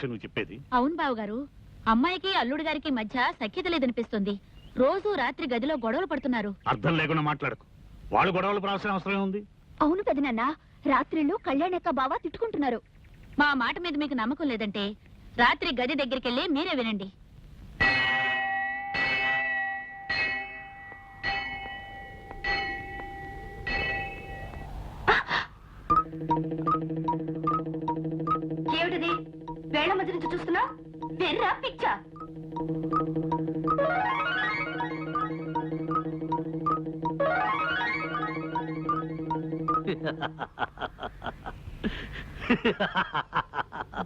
నువ్వు చెప్పేది అవును బావగారు, అమ్మాయికి అల్లుడు గారికి మధ్య సఖ్యత లేదనిపిస్తుంది. రోజు రాత్రి గదిలో గొడవలు పడుతున్నారు. అర్థం లేకుండా మాట్లాడకు. వాళ్ళు గొడవలు పడాల్సిన అవసరం ఉంది. అవును పెదనాన్న, రాత్రిళ్ళు కళ్యాణక్క బావ తిట్టుకుంటున్నారు. మా మాట మీద మీకు నమ్మకం లేదంటే రాత్రి గది దగ్గరికెళ్ళి మీరే వినండి. ఏమిటిది? వేళ మధ్య నుంచి చూస్తున్నా వెర్రా పిచ్చా?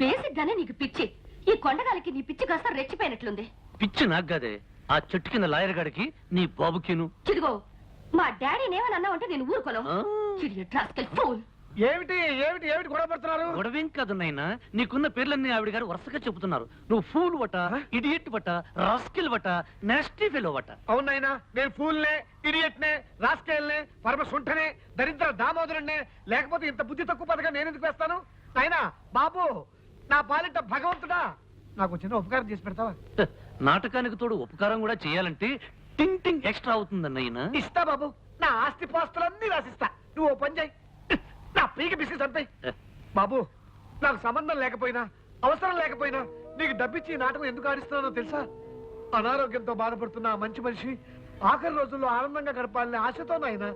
బేసిక్ గానే నీకు పిచ్చి. ఈ కొండగాలికి నీ పిచ్చి కాస్త రెచ్చిపోయినట్లుంది. పిచ్చి నాకు కాదే, ఆ చెట్టు కింద లాయర్ గాడికి నీ బాబుకిను. చిదిగో, మా డాడీని ఏమని అన్నావంటే నేను ఊరుకోను. ఏమిటి ఏమిటి ఏమిటి గొడవ పడుతున్నారు? గొడవేం కాదు నాయనా, నీకున్న పేర్లన్నీ ఆవిడ గారు వరుసగా చెబుతున్నారు. నువ్వు ఫూల్ వట, ఇడియట్ వట, రాస్కిల్ వట, నాస్టీ ఫెలో వట. అవునాయనా, నేను ఫూల్నే, ఇడియట్నే, రాస్కేల్నే, పరమ సుంఠనే, దరిద్ర దామోదరుణ్ణే. లేకపోతే ఇంత బుద్ధి తక్కువ పదగా నేను ఎందుకు వేస్తాను? నాయనా బాబు, నా పాలిట భగవంతుడా, నాకు చిన్న ఉపకారం చేసి పెడతావా? నాటకానికి తోడు ఉపకారం కూడా చేయాలంటే టింగ్ టింగ్ ఎక్స్ట్రా అవుతుందన్నయ్యనా. ఇస్తా బాబు, నా ఆస్తి పాస్తులన్నీ రాసిస్తా. నువ్వు ఓ పని చేయి, నా పీకి బిస్కెట్ అంతే. బాబు, నాకు సంబంధం లేకపోయినా అవసరం లేకపోయినా నీకు డబ్బిచ్చి నాటకం ఎందుకు ఆడిస్తున్నానో తెలుసా? అనారోగ్యంతో బాధపడుతున్న ఆ మంచి మనిషి ఆఖరి రోజుల్లో ఆనందంగా గడపాలని ఆశతో నాయన.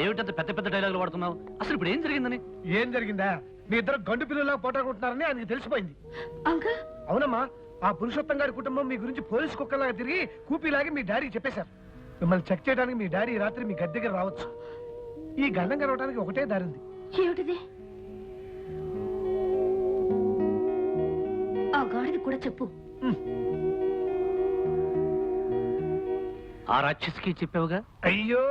ఏమిటంత పెద్ద పెద్ద డైలాగులు వాడుతున్నావు? అసలు ఇప్పుడు ఏం జరిగిందని? ఏం జరిగిందా? మీ ఇద్దరు గండు పిల్లలా పోటాడుకుంటున్నారని ఆయనకి తెలిసిపోయింది. అంకుల్, అవునమ్మా, ఆ పురుషోత్తం గారి కుటుంబం మీ గురించి పోలీసు కుక్కలాగా తిరిగి కూపీలాగి మీ డాడీకి చెప్పేశారు. మిమ్మల్ని చెక్ చేయడానికి మీ డాడీ రాత్రి మీ గది దగ్గర రావచ్చు. ఈ గండం గడవడానికి ఒకటే దారి ఉంది. ఏమిటిది? ఆ గాడిది కూడా చెప్పు. ఆ రాక్షసికి చెప్పావుగా? అయ్యో,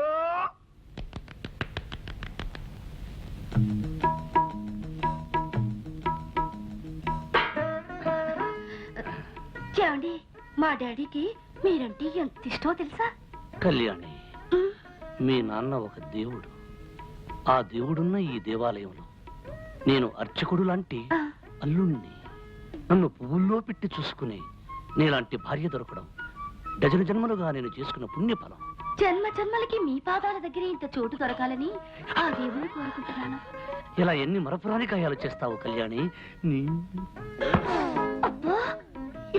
ఏమండి, మా డాడీకి మీరంటే ఎంత ఇష్టమో తెలుసా? కళ్యాణి, మీ నాన్న ఒక దేవుడు. ఆ దేవుడున్న ఈ దేవాలయంలో నేను అర్చకుడు లాంటి అల్లుణ్ణి. నన్ను పువ్వుల్లో పెట్టి చూసుకుని నీలాంటి భార్య దొరకడం డజన జన్మలుగా నేను చేసుకున్న పుణ్యఫలం. జన్మ జన్మలకి మీ పాదాల దగ్గర ఇంత చోటు దొరకాలని ఆ దేవుని కోరుకుంటున్నాను. ఇలా ఎన్ని మరపురాని కాయాలు చేస్తావు కళ్యాణి? అబ్బా,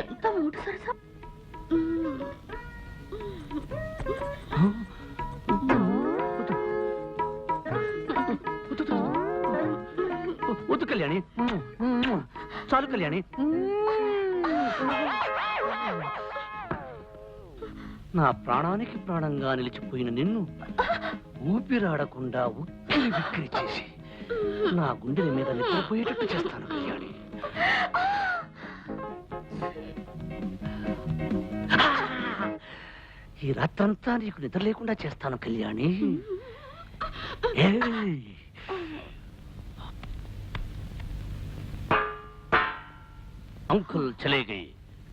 ఎంత మూడు సరసా. వద్దు కళ్యాణి, చాలు కళ్యాణి. నా ప్రాణానికి ప్రాణంగా నిలిచిపోయిన నిన్ను ఊపిరాడకుండా ఉక్కిరి బిక్కిరి చేసి నా గుండెల మీద నిద్రపోయేటట్టు చేస్తాను కళ్యాణి. ఈ రాత్రంతా నీకు నిద్ర లేకుండా చేస్తాను కళ్యాణి. అంకుల్ చలేగై,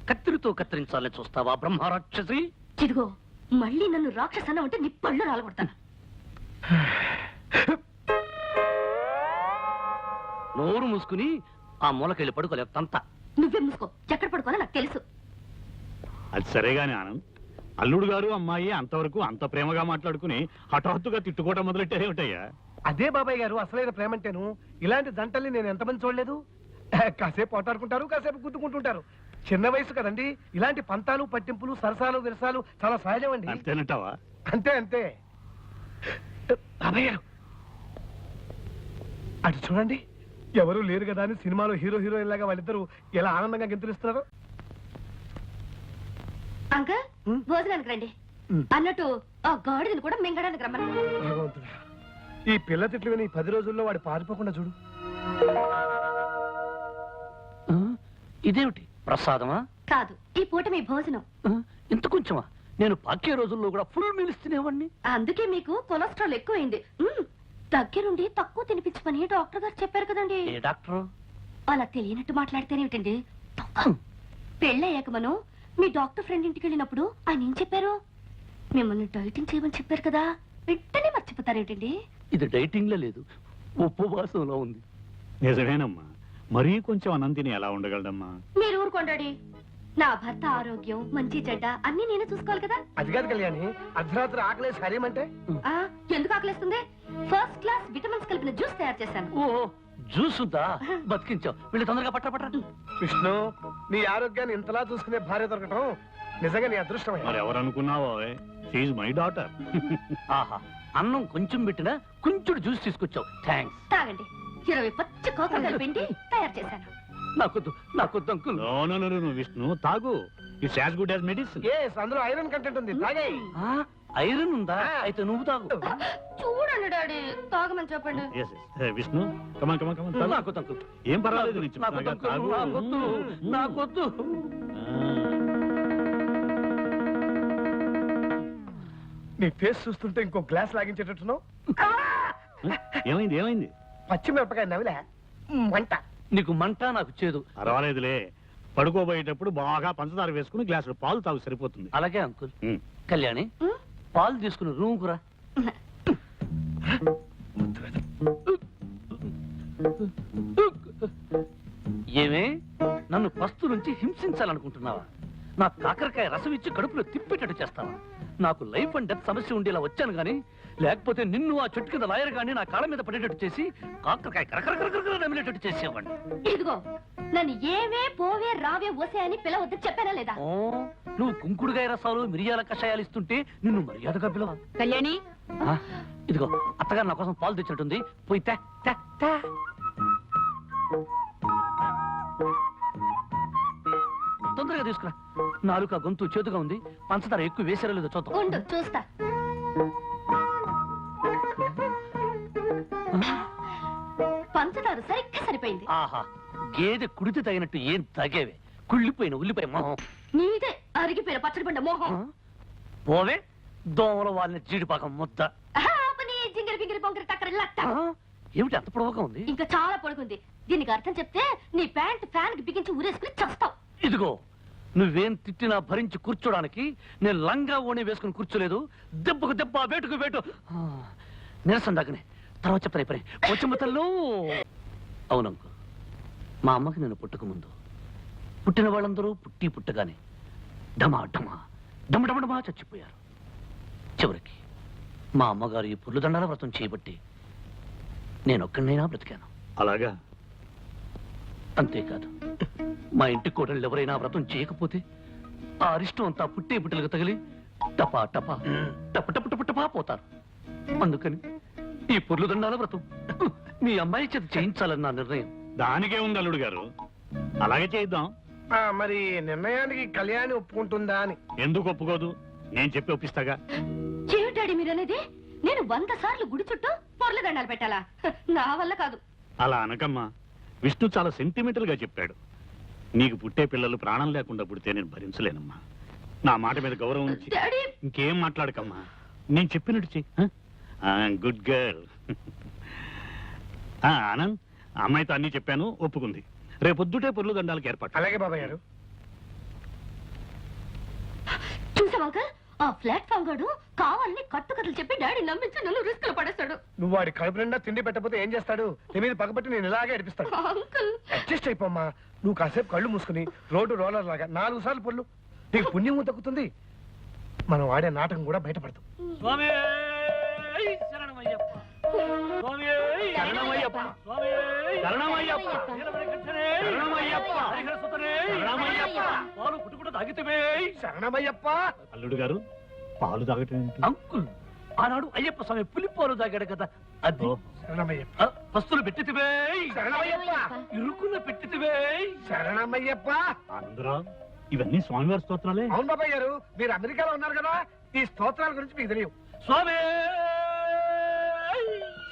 కత్తిరితో కత్తిరించాలని చూస్తావా బ్రహ్మరాక్షసి? చిదిగో, మళ్ళీ నన్ను రాక్షసన అంటే నీ పళ్ళు రాలగొడతాను. నోరు మూసుకుని ఆ మూలకెళ్ళి పడుకోలేవు తంత. నువ్వే మూసుకో, ఎక్కడ పడుకోనో నాకు తెలుసు. అది సరేగాని ఆనంద్, అల్లుడు గారు అమ్మాయి అంతవరకు అంత ప్రేమగా మాట్లాడుకుని హఠాత్తుగా తిట్టుకోవడం మొదలెట్టారేమిటయ్యా? అదే బాబాయ్ గారు అసలైన ప్రేమంటేను. ఇలాంటి జంటల్ని నేను ఎంతమంది చూడలేదు. కాసేపు పోటాడుకుంటారు, కాసేపు గుద్దుకుంటుంటారు. చిన్న వయసు కదండి. ఇలాంటి పంతాలు పట్టింపులు సరసాలు విరసాలు చాలా సహజం అండి. అంతేనంటావా? అంతే అంతే. బాబాయ్ గారు అటు చూడండి, ఎవరు లేరు కదా అని సినిమాలో హీరో హీరోయిన్ లాగా వాళ్ళిద్దరూ ఎలా ఆనందంగా గెంతులిస్తున్నారు. అంకల్, భోజనానికి రండి. అన్నట్టు ఆ గాడిదని కూడా మింగడానికి రమ్మని. భగవంతుడా, ఈ పిల్ల తిట్లు విని 10 రోజుల్లో వాడు పారిపోకుండా చూడు. ఇదేమిటి, ప్రసాదమా? కాదు, ఈ పూట మీ భోజనం. ఇంత కొంచెమా? నేను పాకే రోజుల్లో కూడా ఫుల్ మీల్స్ తినేవాడిని. అందుకే మీకు కొలెస్ట్రాల్ ఎక్కువైంది. దగ్గరుండి తక్కువ తినిపించమని డాక్టర్ గారు చెప్పారు కదండి. ఏ డాక్టర్? అలా తెలియనట్టు మాట్లాడితేనేమిటండి? పెళ్ళయ్యాక మనం మీ డాక్టర్ ఫ్రెండ్ ఇంటికి వెళ్ళినప్పుడు ఆయన ఏం చెప్పారు? మిమ్మల్ని డైటింగ్ చేయమని చెప్పారు కదా, వెంటనే మర్చిపోతారేమిటండి? ఇది డైటింగ్ లో లేదు, ఉపవాసంలో ఉంది. నిజమేనమ్మా, మరీ కొంచెం అనంతిని ఎలా ఉండగలడమ్మా? మీరు ఊరుకోండి. నా భర్త ఆరోగ్యం మంచి చెడ్డ అన్ని నేనే చూసుకోవాలి కదా. అది కాదు కళ్యాణి, అర్ధరాత్రి ఆకలేసి హరేమంటే ఆ, ఎందుకు ఆకలేస్తుంది? ఫస్ట్ క్లాస్ విటమిన్స్ కలిపిన జ్యూస్ తయారు చేశాను. ఓ జ్యూస్ ఉందా? బతికించావు. వీళ్ళు తొందరగా పట్ట. విష్ణు, నీ ఆరోగ్యాన్ని ఇంతలా చూసుకునే భార్య దొరకటం నిజంగా నీ అదృష్టమే. మరి ఎవరనుకున్నావో, షీఈ్ మై డాటర్. ఆహా, అన్నం కొంచెం పెట్టినా కొంచెం జ్యూస్ తీసుకొచ్చావు. థ్యాంక్స్. తాగండి. 20 పచ్చి కోకలు కలిపిండి తయారు చేశాను. నాకొద్దు అంకుల్. నో విష్ణు, తాగు. It's as good as medicine. అందులో ఐరన్ కంటెంట్ ఉంది, తాగే. ఐరన్ ఉందా? అయితే నువ్వు తాగు. చూడండి డాడీ, తాగమని చెప్పండి. విష్ణు, కమాన్. నాకొద్దు అంకుల్. ఏం పర్వాలేదు, నేను చెప్తున్నాగా, తాగు. నాకొద్దు. నీ ఫేస్ చూస్తుంటే ఇంకో గ్లాస్ లాగించేటట్టున్నావు. ఏమైంది? పచ్చిమిరపకాయ నవిలే మంట. నీకు మంట, నాకు చేదు. పర్వాలేదులే. పడుకోబోయేటప్పుడు బాగా పంచదార వేసుకుని గ్లాసులో పాలు తాగు, సరిపోతుంది. అలాగే అంకుల్. కళ్యాణి, పాలు తీసుకుని రూమ్ కురా. ఏమే, నన్ను పస్తు నుంచి హింసించాలనుకుంటున్నావా? నా కాకరకాయ రసం ఇచ్చి కడుపులో తిప్పేటట్టు చేస్తావా? నాకు లైఫ్ అండ్ డెత్ సమస్య ఉండేలా వచ్చాను గానీ, లేకపోతే నిన్ను ఆ చెట్టు కింద లాయర్ గాని నా కాళ్ళ మీద పడేటట్టు చేసి కాకరకాయ కరకర నమిలేటట్టు చేసేవాడిని. ఇదిగో, నన్ను ఏవే పోవే రావే ఓసే అని పిలవద్దు చెప్పానా లేదా? ఓ, నువ్వు కుంకుడుగాయ రసాలు మిరియాల కషాయాలు ఇస్తుంటే నిన్ను మర్యాదగా పిలవ. కళ్యాణి, ఇదిగో, అత్తగారు నా కోసం పాలు తెచ్చినట్టుంది, పోయి తే. తొందరగా తీసుకురా. నాలుక గొంతు చేతుగా ఉంది, పంచదార ఎక్కువ వేసారో లేదో చూద్దాం. ఉండు చూస్తా. పంచదార సరిగ్గా సరిపోయింది. ఆహా, గేదె కుడితే తగినట్టు ఏం తగేవే. కుళ్ళిపోయిన ఉల్లిపాయ మొహం. నీదే అరిగిపోయిన పచ్చడి బండ మోహం. పోవే, దోమల వాళ్ళని జీడిపాకం ముద్ద. జింగిరి గింగిరి బొంగిరి టక్కరి లట్ట. ఏమిటి అంత పొడవుగా ఉంది? ఇంకా చాలా పొడుగుంది. దీనికి అర్థం చెప్తే నీ ప్యాంట్ ఫ్యాన్ కి బిగించి ఊరేసుకుని చస్తావు. ఇదిగో, నువ్వేం తిట్టినా భరించి కూర్చోడానికి నేను లంగా ఓణి వేసుకుని కూర్చోలేదు. దెబ్బకు దెబ్బ, వేటుకు వేటు. నిరసన దాకనే తర్వాత చెప్తాను. పని వచ్చమ్మతల్లో. అవునంకు, మా అమ్మకి నేను పుట్టక ముందు పుట్టిన వాళ్ళందరూ పుట్టగానే డమా చచ్చిపోయారు. చివరికి మా అమ్మగారు ఈ పుర్లుదండాల వ్రతం చేయబట్టి నేనొక్కడినైనా బ్రతికాను. అలాగా? అంతేకాదు, మా ఇంటి కోడళ్ళు ఎవరైనా వ్రతం చేయకపోతే ఆ అరిష్టం అంతా పుట్టేలకు తగిలి టపా పోతారు. అందుకని ఈ పుర్లుదండాల వ్రతం మీ అమ్మాయి చేత చేయించాలని నా నిర్ణయం. దానికే ఉంది అల్లుడు గారు, అలాగే చేద్దాం. మరి నిర్ణయానికి కళ్యాణి ఒప్పుకుంటుందా అని? ఎందుకు ఒప్పుకోదు? నేను చెప్పి ఒప్పిస్తాగా. ఏమిటాడి మీరనేది? నేను 100 సార్లు గుడి చుట్టూ పొర్ల దండాలు పెట్టాలా? నా వల్ల కాదు. అలా అనకమ్మా. విష్ణు చాలా సెంటిమెంటల్ గా చెప్పాడు. నీకు పుట్టే పిల్లలు ప్రాణం లేకుండా పుడితే నేను భరించలేనమ్మా. నా మాట మీద గౌరవం ఉంచి డాడీ, ఇంకేం మాట్లాడకమ్మా. నేను చెప్పినట్టు చెయ్యి. Good girl. ఆనంద్, అమ్మాయితో అన్ని చెప్పాను, ఒప్పుకుంది. రేపొద్దుటే పొర్లు దండాలకు ఏర్పాటు. అలాగే బాబాయ్ గారు. చూసావా అంకల్? ఆ ప్లాట్ఫామ్ గాడు కావాలని కట్టుకథలు చెప్పి డాడీ నమ్మించి నన్ను రిస్క్ లో పడేస్తాడు. నువ్వు వాడి కడుపు నిండా తిండి పెట్టకపోతే ఏం చేస్తాడు? నీ మీద పగబట్టి నేను ఇలాగే అడిపిస్తాడు. Uncle, adjust అయిపోమ్మా. నువ్వు కాసేపు కళ్ళు మూసుకుని రోడ్డు రోలర్ లాగా 4 సార్లు పొల్లు. నీకు పుణ్యము దక్కుతుంది. మనం ఆడే నాటకం కూడా బయటపడదు. శరణమయ్యప్ప. అల్లుడు గారు, పాలు తాగటం ఏంటి? అంకుల్, ఆనాడు అయ్యప్ప స్వామి పులిపాలు తాగాడు కదా, అది. శరణమయ్యప్ప. పస్తులు పెట్టితివే, శరణమయ్యప్ప. ఇరుకున పెట్టితివే. శరణమయ్యప్ప. ఆనందరావు, ఇవన్నీ స్వామివారి స్తోత్రాలే. అవును బాబాయ్ గారు, మీరు అమెరికాలో ఉన్నారు కదా, ఈ స్తోత్రాల గురించి మీకు తెలియవు. స్వామి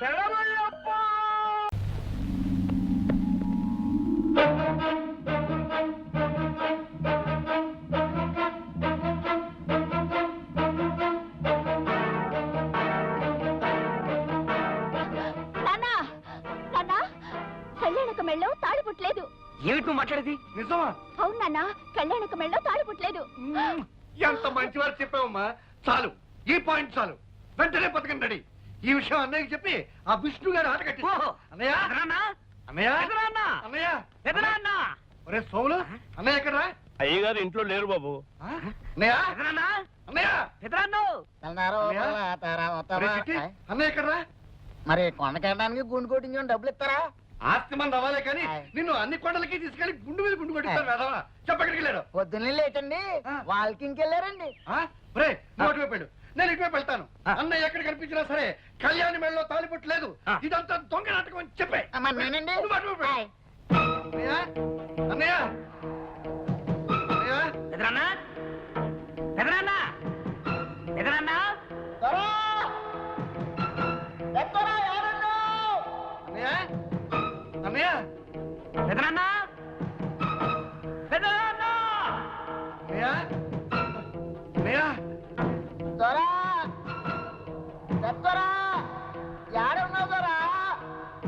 శరణమయ్యప్ప. కళ్యాణక మెళ్ళో తాళి పుట్టలేదు. ఏమిటి నువ్వు మాట్లాడేది? నిజమా? అవును నాన్న, కళ్యాణక మెళ్ళో తాళి పుట్టలేదు. ఎంత మంచివారు చెప్పావమ్మా. చాలు, ఈ పాయింట్ చాలు. వెంటనే పథకం రెడీ. ఈ విషయం అన్నయ్యకి చెప్పి ఆ విష్ణు గారు ఆట కట్టి. ఓహో, అన్నయ్య, అన్నయ్య అన్నయ్య ఒరే సోములు అన్నయ్య ఎక్కడరా అయ్యగారు ఇంట్లో లేరు బాబు. అన్నయ్య అన్నయ్య ఒరే చిట్టి, అన్నయ్య ఎక్కడరా మరి కొండకెళ్ళడానికి గుండు కొట్టించుకొని డబ్బులు ఇస్తారా? ఆస్తి మన రవాలే కానీ నిన్ను అన్ని కొండలకి తీసుకెళ్లి గుండు మీద గుండు కొట్టిస్తాను వెధవా. చెప్పక్కడికి వెళ్ళాడు పొద్దున్నే లేటండి వాకింగ్కి వెళ్ళారండి. రే నువ్వు అటువైపు వెళ్ళు, నేను ఇటువైపు వెళ్తాను. అన్నయ్య ఎక్కడ కనిపించినా సరే కళ్యాణి మెడలో తాలిపొట్టు లేదు, ఇదంతా దొంగ నాటకం అని చెప్పే. మరి నేనండి నువ్వు అటువైపు వెళ్ళు. అన్నయ్య అన్నయ్య అన్నయ్య దొరా! ఎత్తరా, ఎవరున్నారు? అన్నయ్య అన్నయ్య అన్నయ్య అన్నయ్య దొరా! ఎత్తరా! ఏడున్నావు దొరా?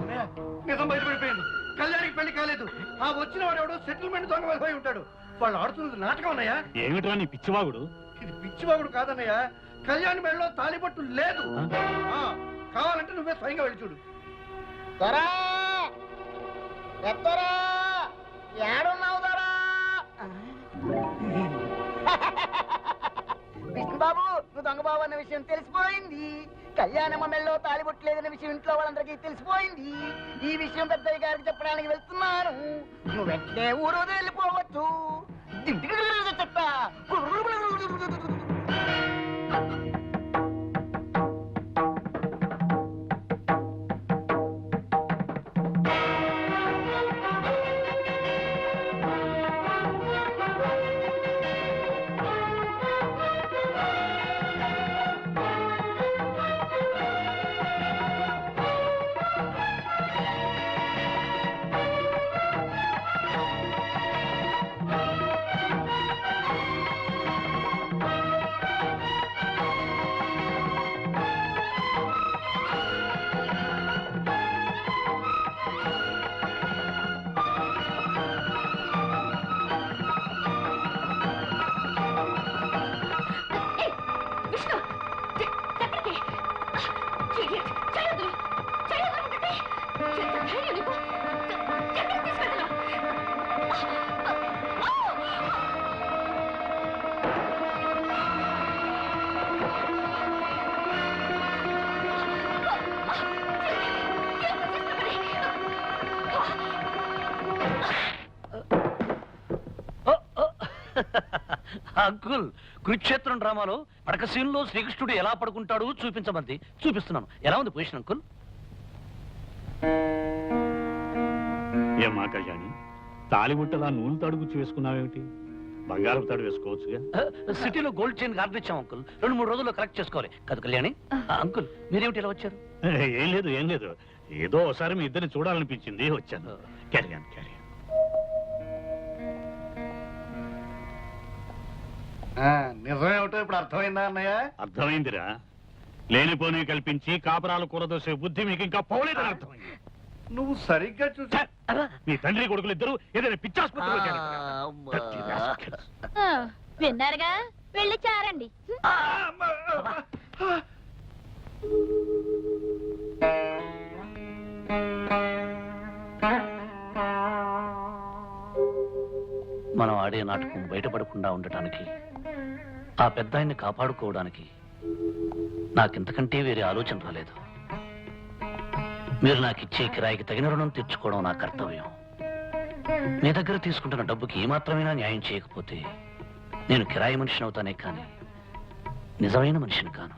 అన్నయ్య నిజం బయటపడిపోయింది. కళ్యాణికి పెళ్లి కాలేదు. ఆ వచ్చిన వాడు ఎవడో సెటిల్మెంట్ దొంగ వెళ్ళిపోయి ఉంటాడు. వాళ్ళు ఆడుతున్నది నాటకం అన్నయ్య. ఏమిట్రా నీ పిచ్చివాగుడు? ఇది పిచ్చివాగుడు కాదన్నయ్య, కళ్యాణి మెడలో తాలిపట్టు లేదు. కావాలంటే నువ్వే స్వయంగా వెళ్ళి చూడు. దొరా! ఎత్తరా! ఏడున్నావు దొరా? విష్ణుబాబు, నువ్వు దొంగ బాబు అన్న విషయం తెలిసిపోయింది. కళ్యాణమ్మ మెళ్ళలో తాలిబొట్టలేదన్న విషయం ఇంట్లో వాళ్ళందరికీ తెలిసిపోయింది. ఈ విషయం పెద్దయ్య గారికి చెప్పడానికి వెళ్తున్నాను. నువ్వు వెంటనే ఊరు వదిలి వెళ్ళిపోవచ్చు. చెత్త విష్ణు ఎక్కడికి? చేయొద్దు చేయొద్దు, ఎంత ధైర్యం నీకు? ఎక్కడికి తీసుకెళ్తున్నావు? అంకుల్, కురుక్షేత్రం డ్రామాలో పడక సీన్లో శ్రీకృష్ణుడు ఎలా పడుకుంటాడు చూపించమంది. చూపిస్తున్నాను. ఎలా ఉంది పొజిషన్ అంకుల్? ఏమా కళ్యాణి, తాలిబుట్టలా నూనె తాడు గుచ్చి వేసుకున్నావేమిటి? బంగారపు తాడు వేసుకోవచ్చుగా. సిటీలో గోల్డ్ చైన్ ఆర్డర్ ఇచ్చాం అంకుల్. 2-3 రోజుల్లో కలెక్ట్ చేసుకోవాలి కదా కళ్యాణి. అంకుల్, మీరేమిటి ఇలా వచ్చారు? ఏం లేదు ఏం లేదు, ఏదో ఒకసారి మీ ఇద్దరిని చూడాలనిపించింది వచ్చాను. క్యారియన్ క్యారియన్. నిజమేమిటో ఇప్పుడు అర్థమైందా అన్నయ్య? అర్థమైందిరా. లేనిపోని కల్పించి కాపరాలు కూరదోసే బుద్ధి మీకు ఇంకా పోలేదని అర్థమైంది. నువ్వు సరిగ్గా చూసా. మీ తండ్రి కొడుకులు ఇద్దరు ఏదైనా పిచ్చాసుపత్రిలో చేరారు. విన్నారుగా, వెళ్ళి చారండి. మనం ఆడే నాటకం బయటపడకుండా ఉండటానికి, ఆ పెద్ద ఆయన్ని కాపాడుకోవడానికి నాకింతకంటే వేరే ఆలోచన రాలేదు. మీరు నాకిచ్చే కిరాయికి తగిన రుణం తెచ్చుకోవడం నా కర్తవ్యం. మీ దగ్గర తీసుకుంటున్న డబ్బుకి ఏమాత్రమైనా న్యాయం చేయకపోతే నేను కిరాయి మనిషిని అవుతానే కానీ నిజమైన మనిషిని కాను.